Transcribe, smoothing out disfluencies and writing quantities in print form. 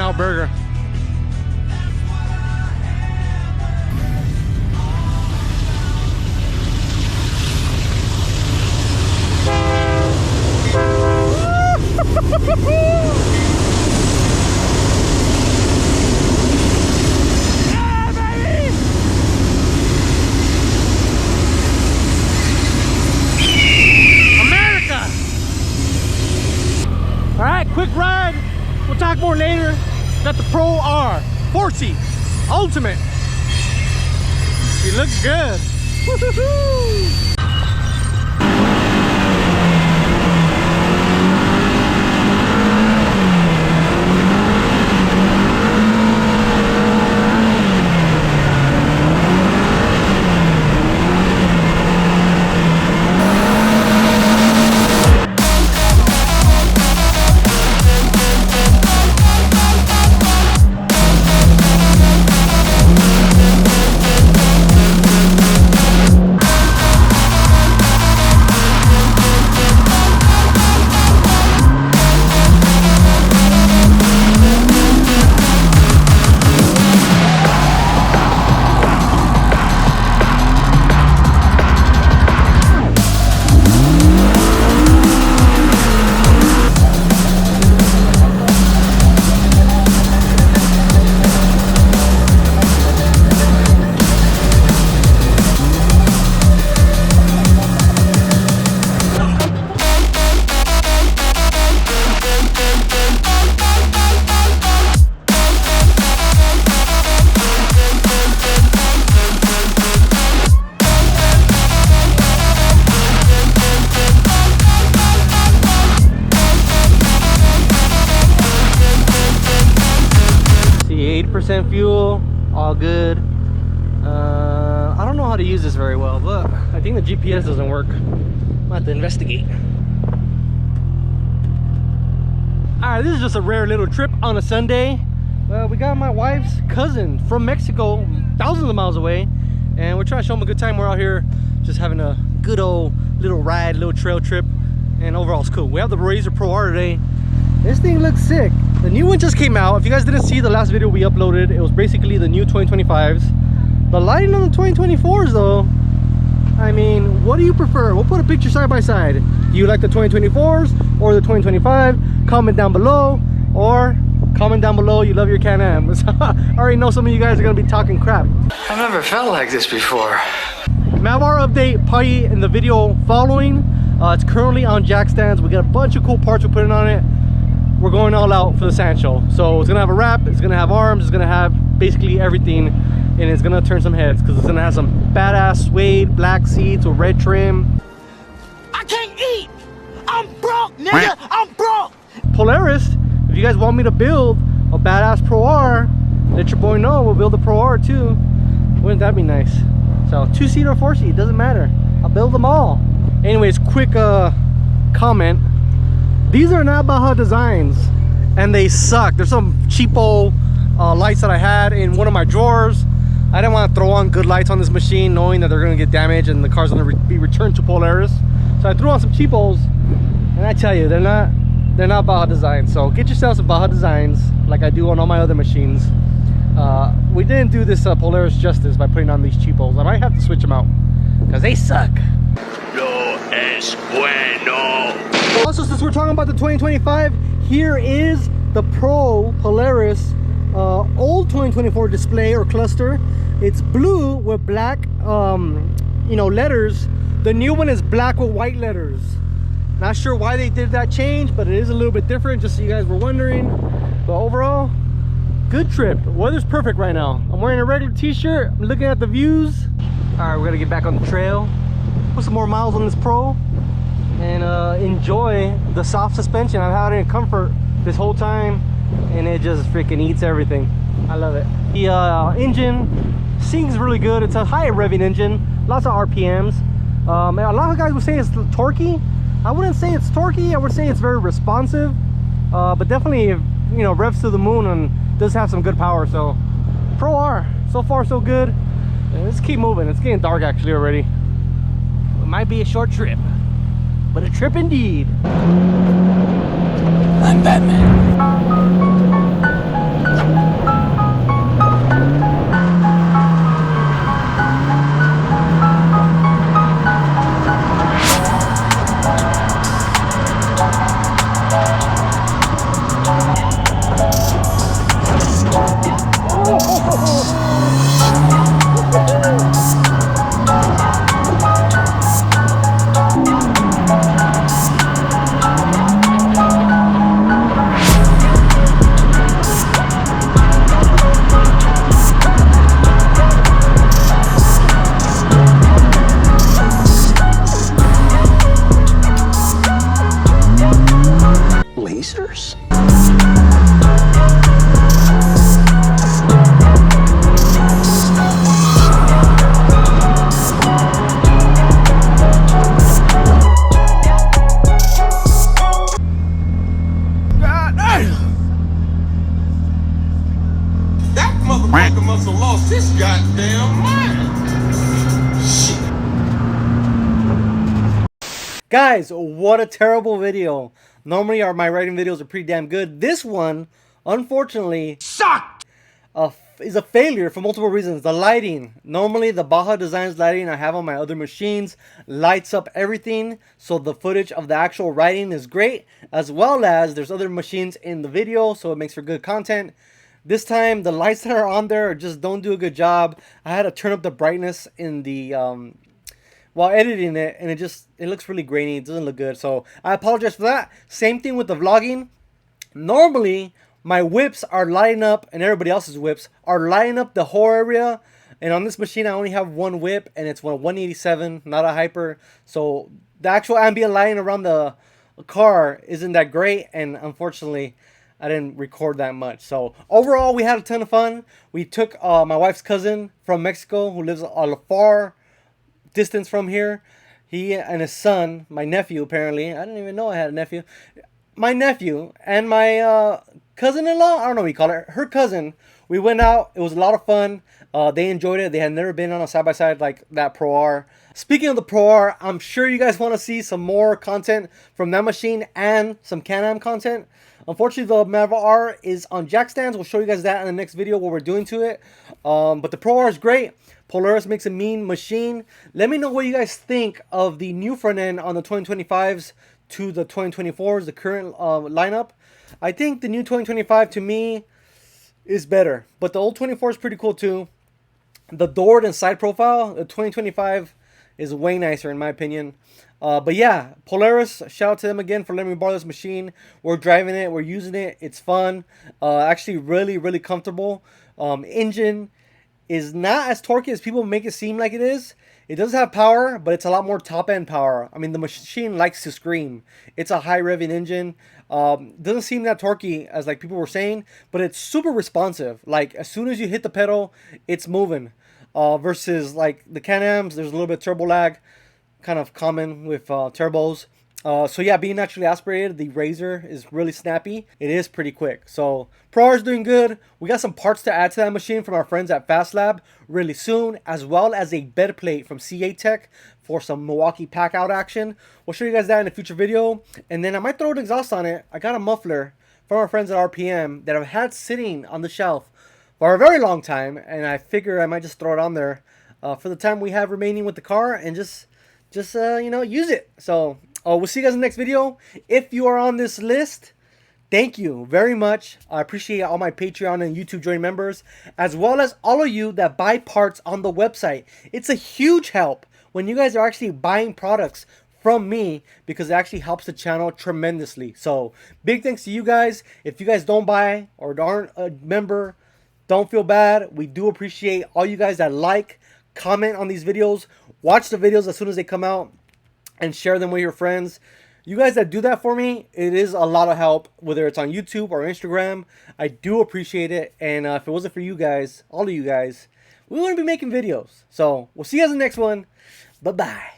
In-N-Out Burger. Yeah, baby! America! All right, quick ride. We'll talk more later. Got the Pro R 4-seat Ultimate. She looks good. Woo-hoo-hoo. See, 8% fuel, all good. I don't know how to use this very well, but I think the GPS doesn't work. I'm gonna have to investigate. Alright, this is just a rare little trip on a Sunday. Well, we got my wife's cousin from Mexico, thousands of miles away, and we're trying to show him a good time. We're out here just having a good old little ride, little trail trip, and overall it's cool. We have the RZR Pro R today. This thing looks sick. The new one just came out. If you guys didn't see the last video we uploaded, it was basically the new 2025s. The lighting on the 2024s though, I mean, what do you prefer? We'll put a picture side by side. Do you like the 2024s or the 2025? Comment down below, or comment down below you love your Can-Ams. I already know some of you guys are gonna be talking crap. I've never felt like this before. Mavar update probably in the video following. It's currently on jack stands. We got a bunch of cool parts we're putting on it. We're going all out for the sand show. So it's gonna have a wrap, it's gonna have arms, it's gonna have basically everything, and it's gonna turn some heads because it's gonna have some badass suede black seats with red trim. I can't eat. I'm broke, nigga. I'm broke. Polaris, if you guys want me to build a badass Pro R, let your boy know. We'll build a Pro R too. Wouldn't that be nice? So 2-seat or 4-seat, doesn't matter. I'll build them all. Anyways, quick comment. These are not Baja designs, and they suck. There's some cheapo lights that I had in one of my drawers. I didn't want to throw on good lights on this machine knowing that they're going to get damaged and the car's going to be returned to Polaris. So I threw on some cheapos, and I tell you, they're not Baja designs. So get yourself some Baja designs like I do on all my other machines. We didn't do this Polaris justice by putting on these cheapos. I might have to switch them out because they suck. No es bueno. Also, since we're talking about the 2025, here is the Pro Polaris old 2024 display or cluster. It's blue with black letters. The new one is black with white letters. Not sure why they did that change, but it is a little bit different, just so you guys were wondering. But overall, good trip. Weather's perfect right now. I'm wearing a regular t-shirt. I'm looking at the views. All right, we're gonna get back on the trail, put some more miles on this Pro, and enjoy the soft suspension. I've had it in comfort this whole time, and it just freaking eats everything. I love it. The engine sings really good. It's a high revving engine, lots of RPMs. A lot of guys would say it's torquey. I wouldn't say it's torquey. I would say it's very responsive, but definitely, revs to the moon and does have some good power. So Pro R, so far so good. And let's keep moving. It's getting dark actually already. It might be a short trip, but a trip indeed. I'm Batman. lasers? That motherfucker must have lost his goddamn mind. Guys, what a terrible video. Normally my writing videos are pretty damn good. This one, unfortunately, Sucked! is a failure for multiple reasons. The lighting. Normally the Baja Designs lighting I have on my other machines lights up everything, so the footage of the actual writing is great, as well as there's other machines in the video, so it makes for good content. This time the lights that are on there just don't do a good job. I had to turn up the brightness in the while editing it, and it looks really grainy. It doesn't look good, so I apologize for that. Same thing with the vlogging. Normally my whips are lighting up, and everybody else's whips are lighting up the whole area, and on this machine I only have one whip, and it's 187, not a hyper, so the actual ambient lighting around the car isn't that great, and unfortunately I didn't record that much. So overall, we had a ton of fun. We took my wife's cousin from Mexico, who lives on a far distance from here. He and his son, my nephew, apparently, I didn't even know I had a nephew. My nephew and my cousin-in-law, I don't know what you call it, her cousin, we went out. It was a lot of fun. They enjoyed it. They had never been on a side-by-side like that Pro R. Speaking of the Pro R, I'm sure you guys want to see some more content from that machine and some Can-Am content. Unfortunately, the Mavic R is on jack stands. We'll show you guys that in the next video, what we're doing to it. But the Pro R is great. Polaris makes a mean machine. Let me know what you guys think of the new front end on the 2025s to the 2024s, the current lineup. I think the new 2025 to me is better, but the old 24 is pretty cool too. The doored and side profile, the 2025 is way nicer in my opinion. But yeah, Polaris, shout out to them again for letting me borrow this machine. We're driving it, we're using it, it's fun. Actually really comfortable. Engine is not as torquey as people make it seem like it is. It does have power, but it's a lot more top-end power. I mean, the machine likes to scream. It's a high-revving engine. Doesn't seem that torquey as like people were saying, but it's super responsive. Like, as soon as you hit the pedal, it's moving. Versus, like, the Can-Ams, there's a little bit of turbo lag. Kind of common with turbos. So yeah, being naturally aspirated, the RZR is really snappy. It is pretty quick. So Pro R is doing good. We got some parts to add to that machine from our friends at Fast Lab really soon, as well as a bed plate from CA Tech for some Milwaukee pack out action. We'll show you guys that in a future video. And then I might throw an exhaust on it. I got a muffler from our friends at RPM that I've had sitting on the shelf for a very long time, and I figure I might just throw it on there for the time we have remaining with the car and just you know, use it. So we'll see you guys in the next video. If you are on this list, thank you very much. I appreciate all my Patreon and YouTube join members, as well as all of you that buy parts on the website. It's a huge help when you guys are actually buying products from me, because it actually helps the channel tremendously. So big thanks to you guys. If you guys don't buy or aren't a member, don't feel bad. We do appreciate all you guys that like, comment on these videos, watch the videos as soon as they come out, and share them with your friends. You guys that do that for me, it is a lot of help, whether it's on YouTube or Instagram. I do appreciate it, and if it wasn't for you guys, all of you guys, we wouldn't be making videos. So we'll see you guys in the next one. Bye bye.